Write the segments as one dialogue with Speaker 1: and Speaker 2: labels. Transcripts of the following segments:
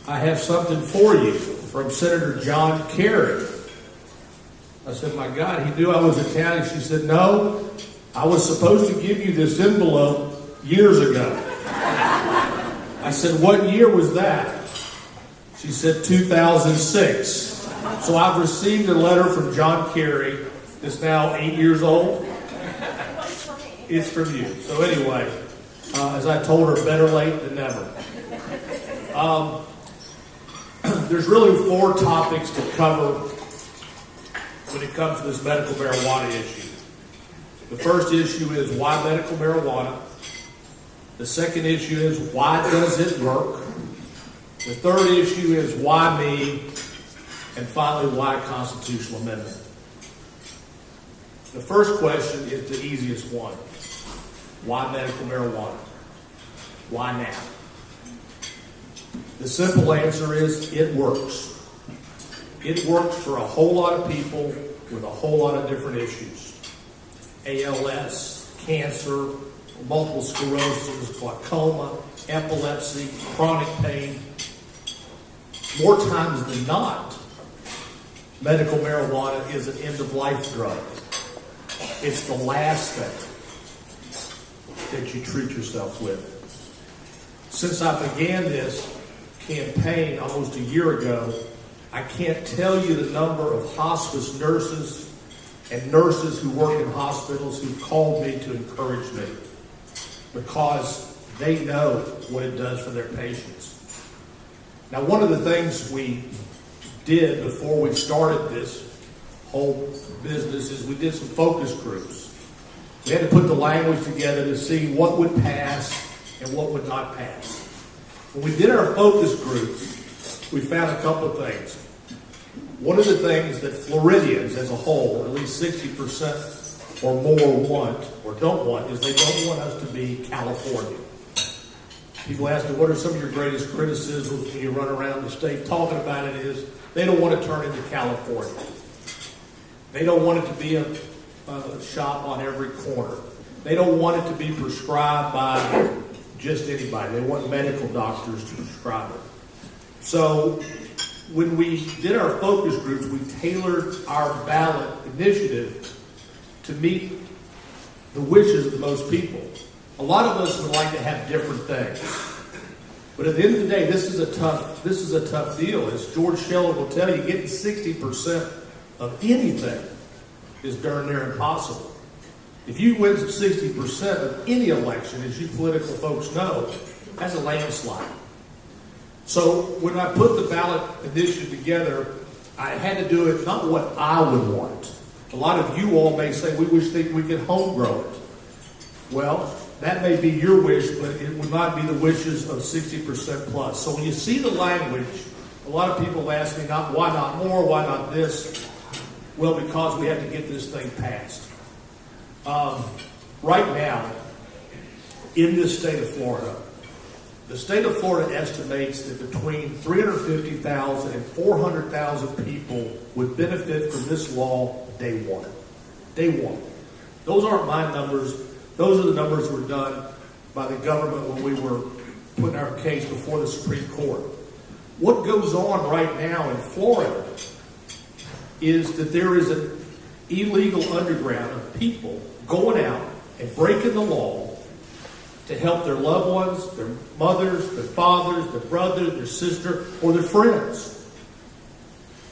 Speaker 1: I have something for you from Senator John Kerry. I said, my God, he knew I was Italian. She said, no, I was supposed to give you this envelope years ago. I said, what year was that? She said, 2006. So I've received a letter from John Kerry that's now 8 years old. It's from you. So anyway, as I told her, better late than never. There's really 4 topics to cover when it comes to this medical marijuana issue. The first issue is why medical marijuana. The second issue is why does it work? The third issue is why me? And finally, why constitutional amendment? The first question is the easiest one. Why medical marijuana? Why now? The simple answer is it works. It works for a whole lot of people with a whole lot of different issues. ALS, cancer, multiple sclerosis, glaucoma, epilepsy, chronic pain. More times than not, medical marijuana is an end-of-life drug. It's the last thing that you treat yourself with. Since I began this campaign almost a year ago, I can't tell you the number of hospice nurses and nurses who work in hospitals who've called me to encourage me because they know what it does for their patients. Now, one of the things we did before we started this whole business is we did some focus groups. We had to put the language together to see what would pass and what would not pass. When we did our focus groups, we found a couple of things. One of the things that Floridians as a whole, at least 60% or more want or don't want, is they don't want us to be California. People ask me, what are some of your greatest criticisms when you run around the state talking about it is they don't want to turn into California. They don't want it to be a shop on every corner. They don't want it to be prescribed by just anybody. They want medical doctors to prescribe it. So when we did our focus groups, we tailored our ballot initiative to meet the wishes of most people. A lot of us would like to have different things. But at the end of the day, this is a tough deal. As George Sheldon will tell you, getting 60% of anything is darn near impossible. If you win 60% of any election, as you political folks know, that's a landslide. So when I put the ballot initiative together, I had to do it not what I would want. A lot of you all may say, we think we could home grow it. Well, that may be your wish, but it would not be the wishes of 60% plus. So when you see the language, a lot of people ask me, why not more, why not this? Well, because we have to get this thing passed. Right now, in this state of Florida, the state of Florida estimates that between 350,000 and 400,000 people would benefit from this law day one. Day one. Those aren't my numbers. Those are the numbers that were done by the government when we were putting our case before the Supreme Court. What goes on right now in Florida is that there is an illegal underground of people going out and breaking the law to help their loved ones, their mothers, their fathers, their brothers, their sister, or their friends.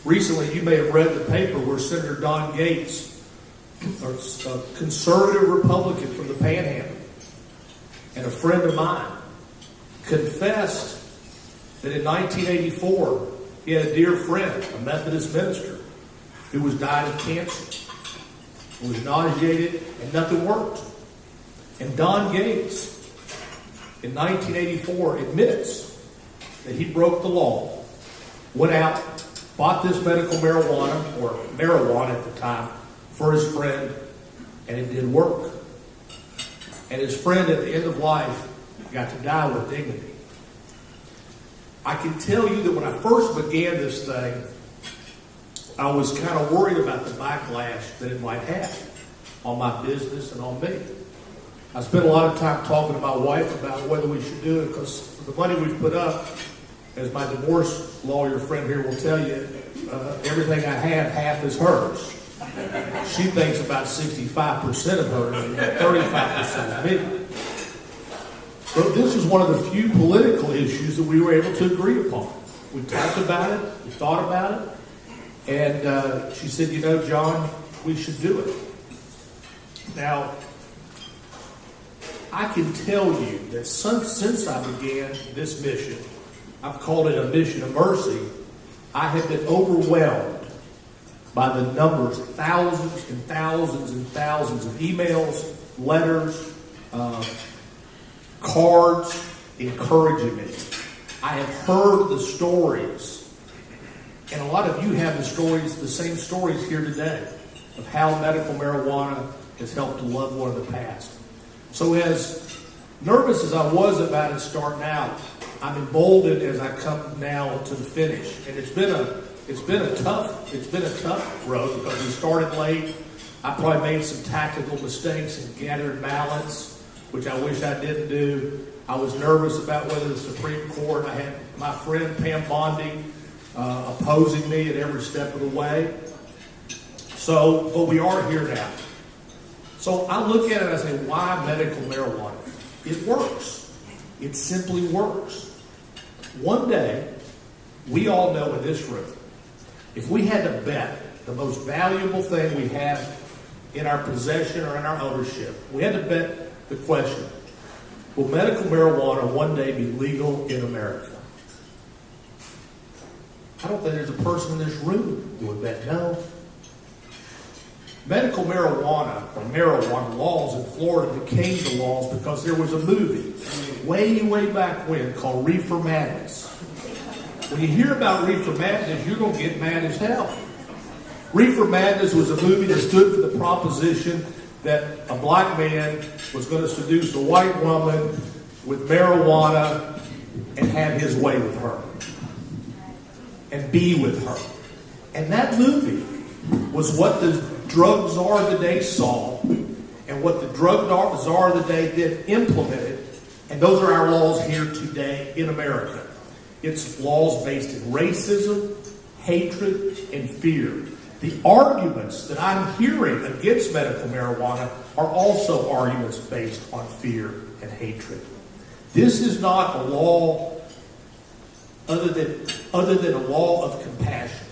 Speaker 1: Recently, you may have read the paper where Senator Don Gates, a conservative Republican from the Panhandle, and a friend of mine, confessed that in 1984, he had a dear friend, a Methodist minister, who was died of cancer. He was nauseated and nothing worked. And Don Gates, in 1984, admits that he broke the law, went out, bought this medical marijuana, or marijuana at the time, for his friend, and it did work. And his friend at the end of life got to die with dignity. I can tell you that when I first began this thing, I was kind of worried about the backlash that it might have on my business and on me. I spent a lot of time talking to my wife about whether we should do it because the money we've put up as my divorce lawyer friend here will tell you, everything I have, half is hers. She thinks about 65% of hers and 35% is me. But this is one of the few political issues that we were able to agree upon. We talked about it, we thought about it, and she said, you know, John, we should do it. Now, I can tell you that since I began this mission, I've called it a mission of mercy, I have been overwhelmed by the numbers, thousands and thousands and thousands of emails, letters, cards encouraging me. I have heard the stories, and a lot of you have the stories, the same stories here today, of how medical marijuana has helped a loved one in the past. So as nervous as I was about it starting out, I'm emboldened as I come now to the finish. And it's been a tough road because we started late. I probably made some tactical mistakes and gathered balance, which I wish I didn't do. I was nervous about whether the Supreme Court, I had my friend Pam Bondi opposing me at every step of the way. So, but we are here now. So I look at it and I say, why medical marijuana? It works. It simply works. One day, we all know in this room, if we had to bet the most valuable thing we have in our possession or in our ownership, we had to bet the question, will medical marijuana one day be legal in America? I don't think there's a person in this room who would bet no. Medical marijuana or marijuana laws in Florida became the laws because there was a movie way back when called Reefer Madness. When you hear about Reefer Madness, you're going to get mad as hell. Reefer Madness was a movie that stood for the proposition that a black man was going to seduce a white woman with marijuana and have his way with her and be with her. And that movie was what the drug czar of the day saw and what the drug czar of the day then implemented. And those are our laws here today in America. It's laws based in racism, hatred, and fear. The arguments that I'm hearing against medical marijuana are also arguments based on fear and hatred. This is not a law other than a law of compassion.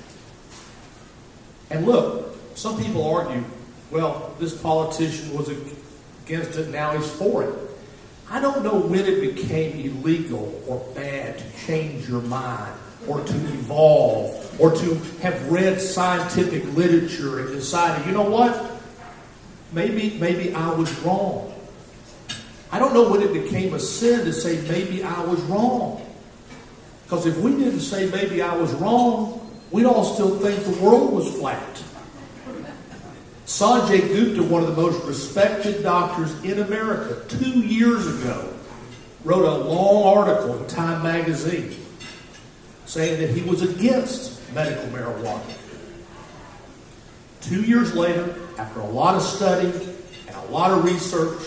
Speaker 1: And look, some people argue, well, this politician was against it, now he's for it. I don't know when it became illegal or bad to change your mind or to evolve or to have read scientific literature and decided, you know what? Maybe I was wrong. I don't know when it became a sin to say maybe I was wrong. Because if we didn't say maybe I was wrong, we'd all still think the world was flat. Sanjay Gupta, one of the most respected doctors in America, 2 years ago, wrote a long article in Time magazine saying that he was against medical marijuana. 2 years later, after a lot of study and a lot of research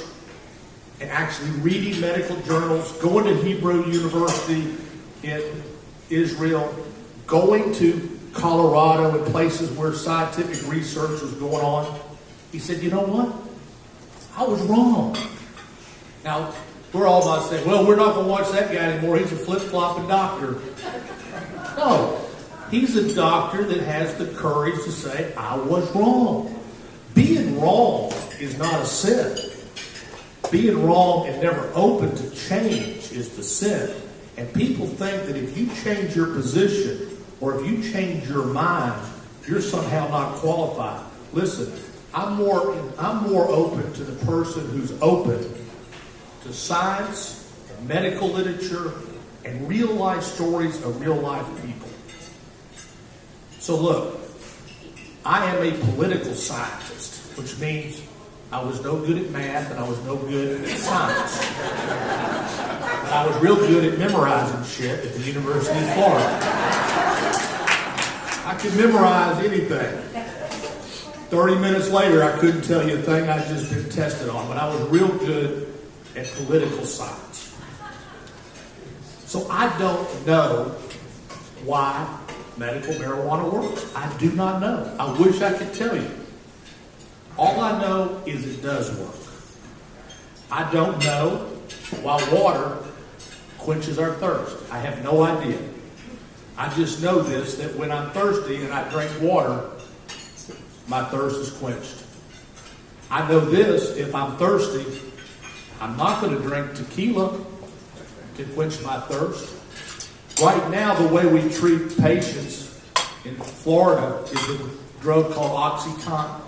Speaker 1: and actually reading medical journals, going to Hebrew University in Israel, going to Colorado and places where scientific research was going on, he said, you know what? I was wrong. Now, we're all about saying, well, we're not going to watch that guy anymore. He's a flip-flopping doctor. No. He's a doctor that has the courage to say, I was wrong. Being wrong is not a sin. Being wrong and never open to change is the sin. And people think that if you change your position or if you change your mind, you're somehow not qualified. Listen, I'm more open to the person who's open to science and medical literature and real life stories of real life people. So look, I am a political scientist, which means I was no good at math and I was no good at science. But I was real good at memorizing shit at the University of Florida. I could memorize anything. 30 minutes later, I couldn't tell you a thing I'd just been tested on, but I was real good at political science. So I don't know why medical marijuana works. I do not know. I wish I could tell you. All I know is it does work. I don't know why water quenches our thirst. I have no idea. I just know this, that when I'm thirsty and I drink water, my thirst is quenched. I know this, if I'm thirsty, I'm not going to drink tequila to quench my thirst. Right now, the way we treat patients in Florida is with a drug called OxyContin.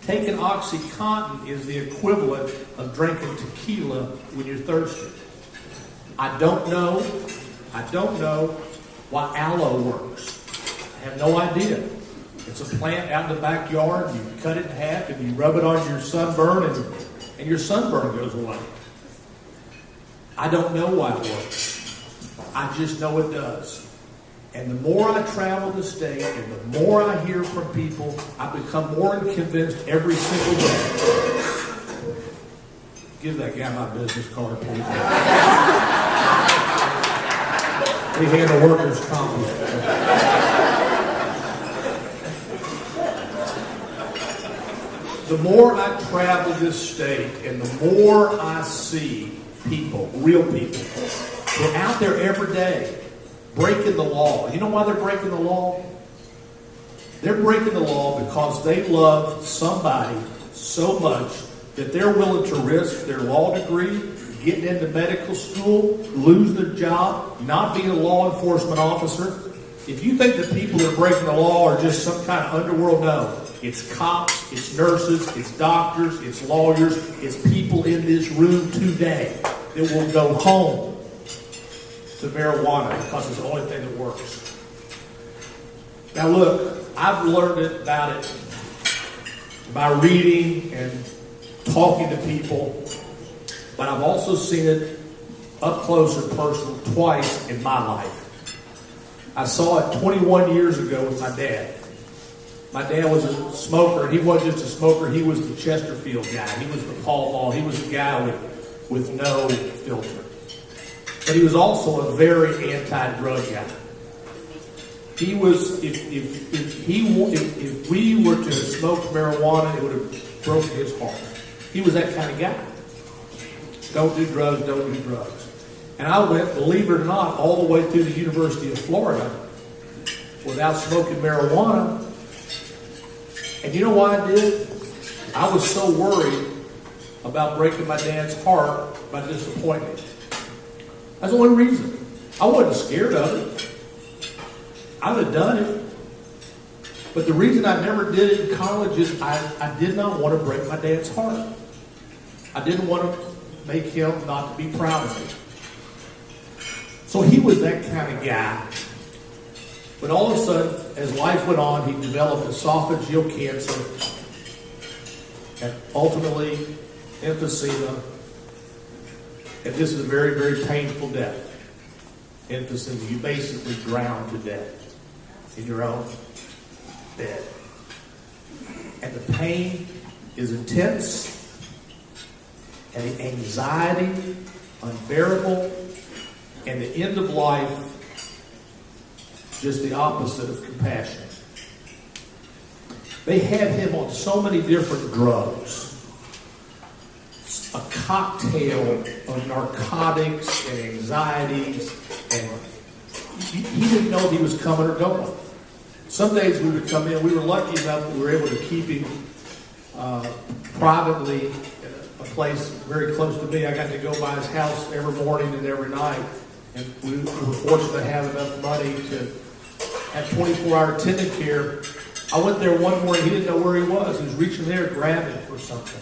Speaker 1: Taking OxyContin is the equivalent of drinking tequila when you're thirsty. I don't know why aloe works. I have no idea. It's a plant out in the backyard. You cut it in half and you rub it on your sunburn and your sunburn goes away. I don't know why it works. I just know it does. And the more I travel the state and the more I hear from people, I become more convinced every single day. Give that guy my business card, please. We handle workers' comp. The more I travel this state and the more I see people, real people, they're out there every day breaking the law. You know why they're breaking the law? They're breaking the law because they love somebody so much that they're willing to risk their law degree, getting into medical school, lose their job, not being a law enforcement officer. If you think that people that are breaking the law are just some kind of underworld, no. It's cops, it's nurses, it's doctors, it's lawyers, it's people in this room today that will go home to marijuana because it's the only thing that works. Now look, I've learned about it by reading and talking to people, but I've also seen it up close and personal twice in my life. I saw it 21 years ago with my dad. My dad was a smoker. He wasn't just a smoker, he was the Chesterfield guy. He was the Pall Mall. He was the guy with no filter. But he was also a very anti-drug guy. He was, if we were to have smoked marijuana, it would have broken his heart. He was that kind of guy. Don't do drugs, don't do drugs. And I went, believe it or not, all the way through the University of Florida without smoking marijuana. And you know why I did? I was so worried about breaking my dad's heart by disappointing him. That's the only reason. I wasn't scared of it. I would have done it. But the reason I never did it in college is I did not want to break my dad's heart. I didn't want to make him not to be proud of me. So he was that kind of guy. But all of a sudden, as life went on, he developed esophageal cancer and ultimately emphysema. And this is a very, very painful death. Emphysema. You basically drown to death in your own bed. And the pain is intense. And the anxiety unbearable. And the end of life just the opposite of compassion. They had him on so many different drugs. A cocktail of narcotics and anxieties, and he didn't know if he was coming or going. Some days we would come in, we were lucky enough that we were able to keep him privately in a place very close to me. I got to go by his house every morning and every night, and we were fortunate to have enough money to have 24-hour attendant care. I went there one morning, he didn't know where he was. He was reaching there grabbing for something.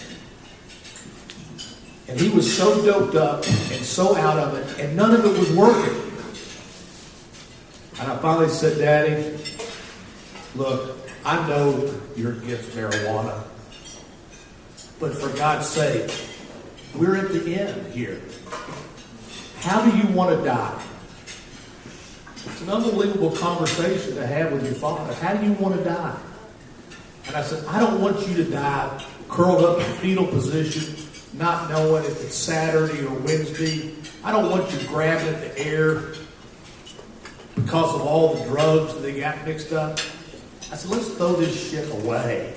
Speaker 1: And he was so doped up and so out of it, and none of it was working. And I finally said, Daddy, look, I know you're against marijuana, but for God's sake, we're at the end here. How do you want to die? It's an unbelievable conversation to have with your father. How do you want to die? And I said, I don't want you to die curled up in fetal position not knowing if it's Saturday or Wednesday. I don't want you grabbing at the air because of all the drugs that they got mixed up. I said, let's throw this shit away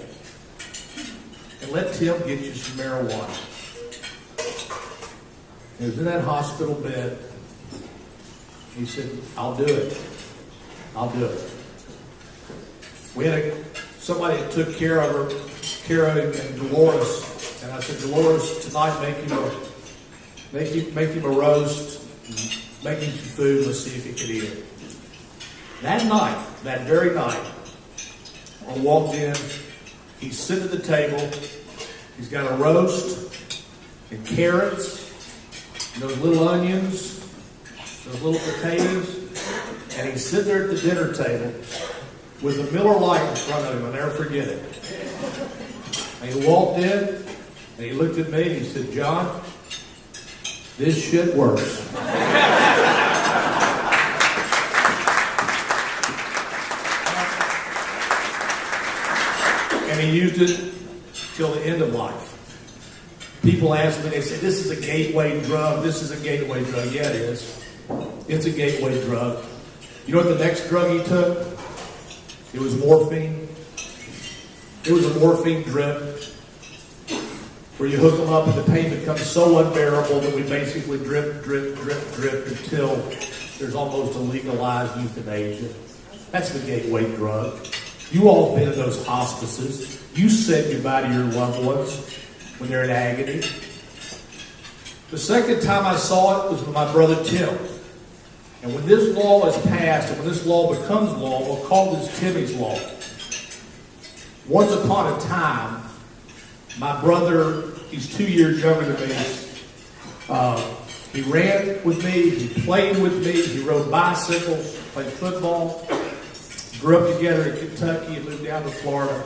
Speaker 1: and let Tim get you some marijuana. He was in that hospital bed. He said, I'll do it. I'll do it. We had somebody that took care of him, and Dolores. And I said, Dolores, tonight make him a roast, make him some food, let's see if he can eat it. That night, that very night, I walked in, he's sitting at the table, he's got a roast and carrots, and those little onions, those little potatoes, and he's sitting there at the dinner table with a Miller Lite in front of him. I'll never forget it. And he walked in, and he looked at me, and he said, John, this shit works. And he used it till the end of life. People ask me, they say, this is a gateway drug, this is a gateway drug. Yeah, it is. It's a gateway drug. You know what the next drug he took? It was morphine. It was a morphine drip where you hook them up and the pain becomes so unbearable that we basically drip, drip, drip, drip until there's almost a legalized euthanasia. That's the gateway drug. You all been in those hospices. You said goodbye to your loved ones when they're in agony. The second time I saw it was with my brother Tim. And when this law is passed, and when this law becomes law, we'll call this Timmy's Law. Once upon a time, my brother, he's 2 years younger than me, he ran with me, he played with me, he rode bicycles, played football, grew up together in Kentucky and moved down to Florida.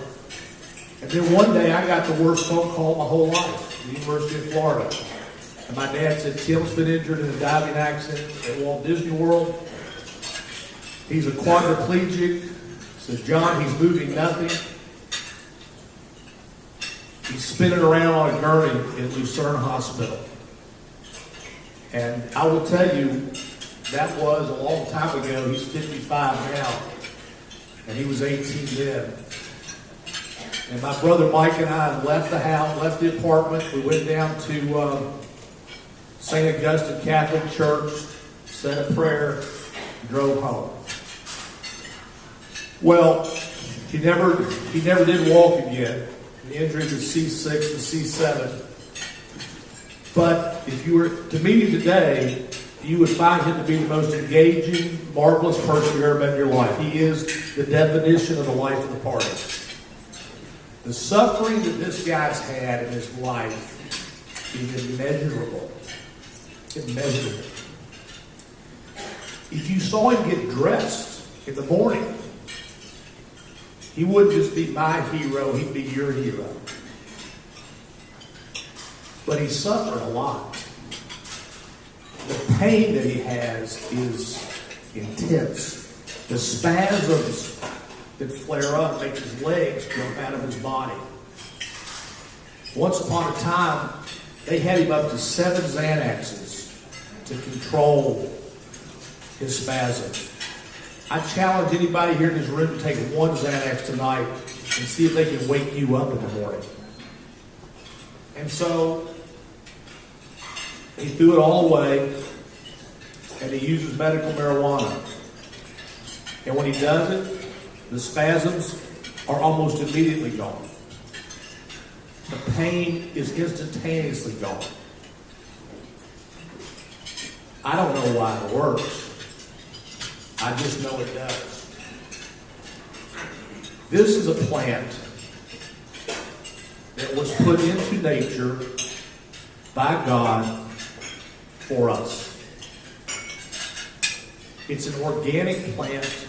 Speaker 1: And then one day I got the worst phone call my whole life, the University of Florida. And my dad said, Tim's been injured in a diving accident at Walt Disney World. He's a quadriplegic. Said, John, he's moving nothing. He's spinning around on a gurney at Lucerne Hospital. And I will tell you, that was a long time ago. He's 55 now. And he was 18 then. And my brother Mike and I left the house, left the apartment. We went down to St. Augustine Catholic Church, said a prayer, drove home. Well, he never did walk again. The injury was C6 and C7. But if you were to meet him today, you would find him to be the most engaging, marvelous person you've ever met in your life. He is the definition of the life of the party. The suffering that this guy's had in his life is immeasurable. Immeasurable. If you saw him get dressed in the morning, he wouldn't just be my hero, he'd be your hero. But he suffered a lot. The pain that he has is intense. The spasms that flare up make his legs jump out of his body. Once upon a time, they had him up to 7 Xanaxes to control his spasms. I challenge anybody here in this room to take 1 Xanax tonight and see if they can wake you up in the morning. And so, he threw it all away, and he uses medical marijuana. And when he does it, the spasms are almost immediately gone. The pain is instantaneously gone. I don't know why it works. I just know it does. This is a plant that was put into nature by God for us. It's an organic plant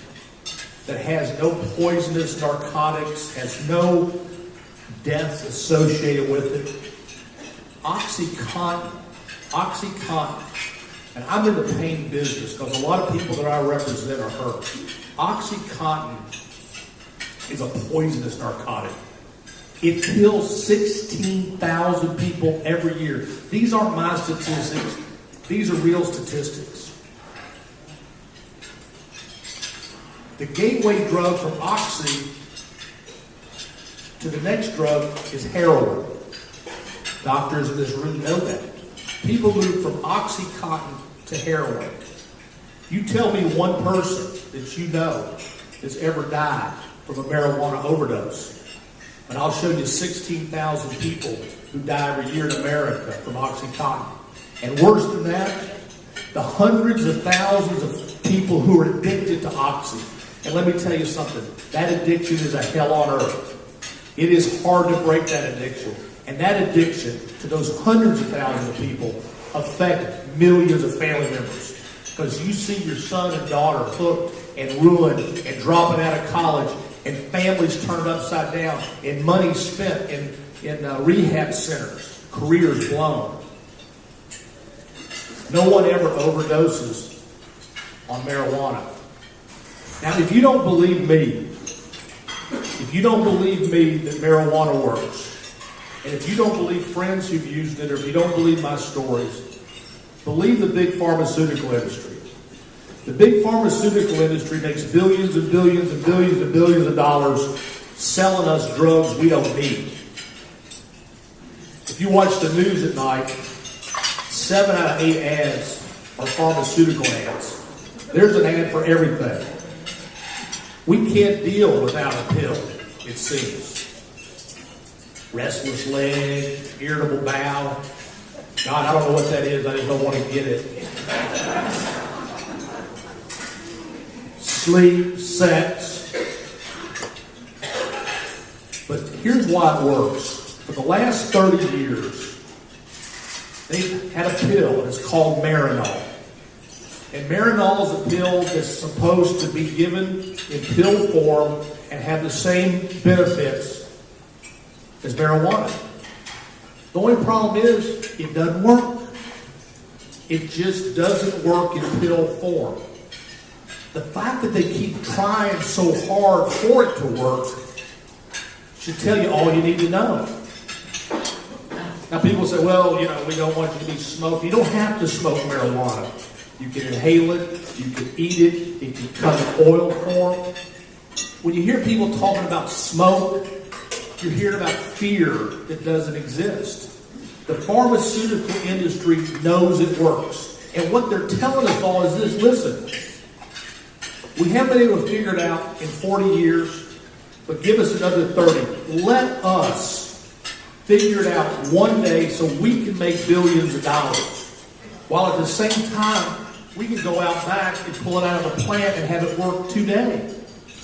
Speaker 1: that has no poisonous narcotics, has no deaths associated with it. Oxycontin, and I'm in the pain business because a lot of people that I represent are hurt. Oxycontin is a poisonous narcotic. It kills 16,000 people every year. These aren't my statistics. These are real statistics. The gateway drug from Oxy to the next drug is heroin. Doctors in this room know that. People move from Oxycontin to heroin. You tell me one person that you know that's ever died from a marijuana overdose, and I'll show you 16,000 people who die every year in America from Oxycontin. And worse than that, the hundreds of thousands of people who are addicted to Oxy. And let me tell you something, that addiction is a hell on earth. It is hard to break that addiction. And that addiction to those hundreds of thousands of people affect millions of family members. Because you see your son and daughter hooked and ruined and dropping out of college, and families turned upside down, and money spent in rehab centers, careers blown. No one ever overdoses on marijuana. Now, if you don't believe me, that marijuana works, and if you don't believe friends who've used it, or if you don't believe my stories, believe the big pharmaceutical industry. The big pharmaceutical industry makes billions and billions and billions and billions of dollars selling us drugs we don't need. If you watch the news at night, 7 out of 8 ads are pharmaceutical ads. There's an ad for everything. We can't deal without a pill, it seems. Restless leg, irritable bowel. God, I don't know what that is. I just don't want to get it. Sleep, sex. But here's why it works. For the last 30 years, they've had a pill, and it's called Marinol. And Marinol is a pill that's supposed to be given in pill form and have the same benefits as marijuana. The only problem is, it doesn't work. It just doesn't work in pill form. The fact that they keep trying so hard for it to work should tell you all you need to know. Now people say, well, we don't want you to be smoking. You don't have to smoke marijuana. You can inhale it, you can eat it, it can come in oil form. When you hear people talking about smoke, you're hearing about fear that doesn't exist. The pharmaceutical industry knows it works. And what they're telling us all is this: listen, we haven't been able to figure it out in 40 years, but give us another 30. Let us figure it out one day so we can make billions of dollars. While at the same time, we can go out back and pull it out of the plant and have it work today.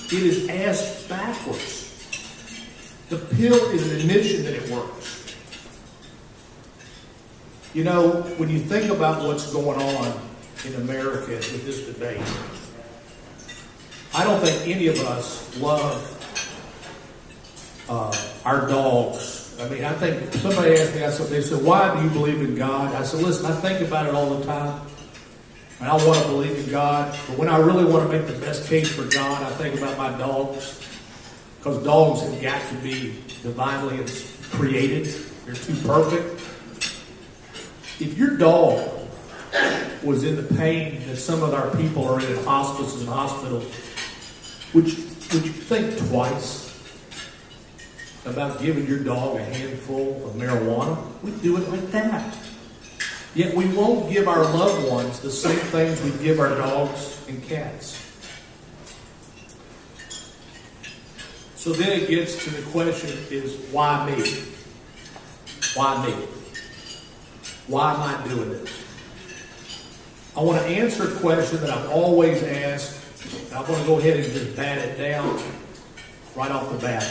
Speaker 1: It is ass backwards. The pill is an admission that it works. When you think about what's going on in America with this debate, I don't think any of us love our dogs. I think somebody asked me, they said, why do you believe in God? I said, listen, I think about it all the time. And I want to believe in God. But when I really want to make the best case for God, I think about my dogs. Because dogs have got to be divinely created. They're too perfect. If your dog was in the pain that some of our people are in hospices and hospitals, would you think twice about giving your dog a handful of marijuana? We'd do it like that. Yet we won't give our loved ones the same things we give our dogs and cats. So then it gets to the question is, why me? Why me? Why am I doing this? I want to answer a question that I've always asked. And I want to go ahead and just bat it down right off the bat.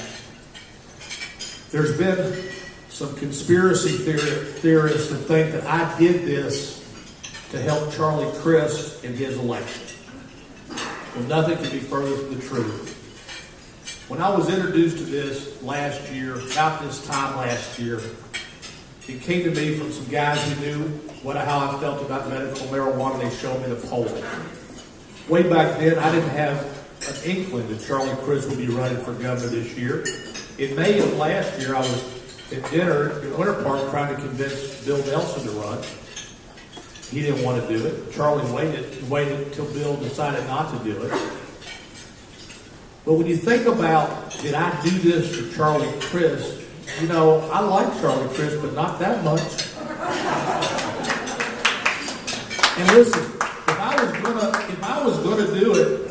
Speaker 1: There's been some conspiracy theorists that think that I did this to help Charlie Crist in his election. Well, nothing could be further from the truth. When I was introduced to this last year, about this time last year, it came to me from some guys who knew how I felt about medical marijuana. They showed me the poll. Way back then, I didn't have an inkling that Charlie Crist would be running for governor this year. In May of last year, I was at dinner in Winter Park trying to convince Bill Nelson to run. He didn't want to do it. Charlie waited until Bill decided not to do it. But when you think about, did I do this for Charlie Crist? You know, I like Charlie Crist, but not that much. And listen, if I was gonna do it,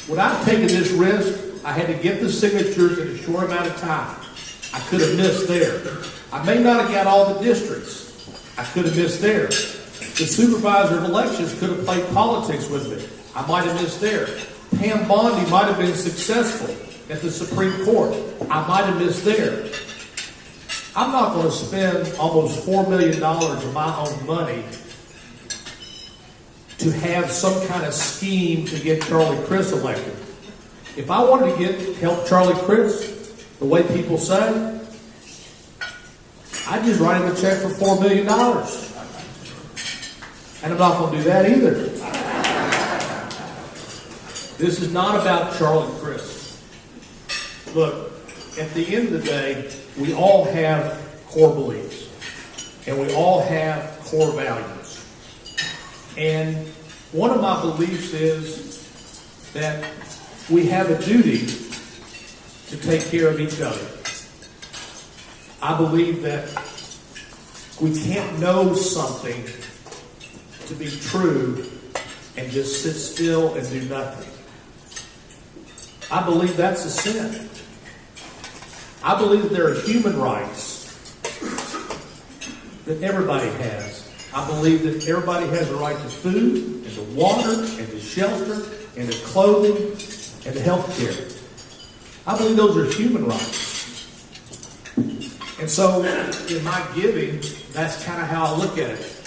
Speaker 1: without taking this risk, I had to get the signatures in a short amount of time. I could have missed there. I may not have got all the districts. I could have missed there. The supervisor of elections could have played politics with me. I might have missed there. Pam Bondi might have been successful at the Supreme Court. I might have missed there. I'm not going to spend almost $4 million of my own money to have some kind of scheme to get Charlie Crist elected. If I wanted to help Charlie Crist the way people say, I'd just write him a check for $4 million. And I'm not going to do that either. This is not about Charlie Crist. Look, at the end of the day, we all have core beliefs. And we all have core values. And one of my beliefs is that we have a duty to take care of each other. I believe that we can't know something to be true and just sit still and do nothing. I believe that's a sin. I believe that there are human rights that everybody has. I believe that everybody has a right to food, and to water, and to shelter, and to clothing, and to health care. I believe those are human rights. And so, in my giving, that's kind of how I look at it.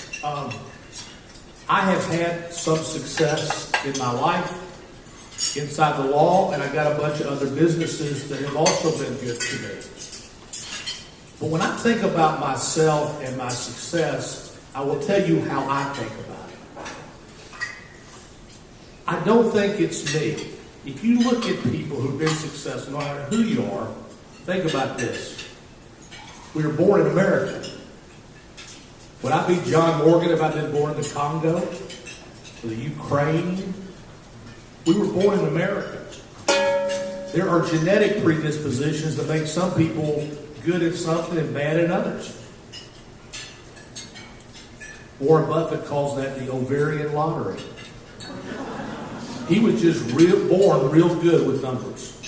Speaker 1: I have had some success in my life inside the law, and I got a bunch of other businesses that have also been good to me. But when I think about myself and my success, I will tell you how I think about it. I don't think it's me. If you look at people who've been successful, no matter who you are, think about this. We were born in America. Would I be John Morgan if I'd been born in the Congo or the Ukraine? We were born in America. There are genetic predispositions that make some people good at something and bad at others. Warren Buffett calls that the ovarian lottery. He was just born real good with numbers.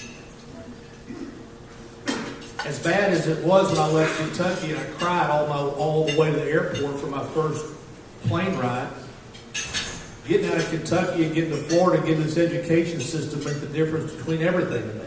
Speaker 1: As bad as it was when I left Kentucky and I cried all the way to the airport for my first plane ride, getting out of Kentucky and getting to Florida and getting this education system make the difference between everything to me.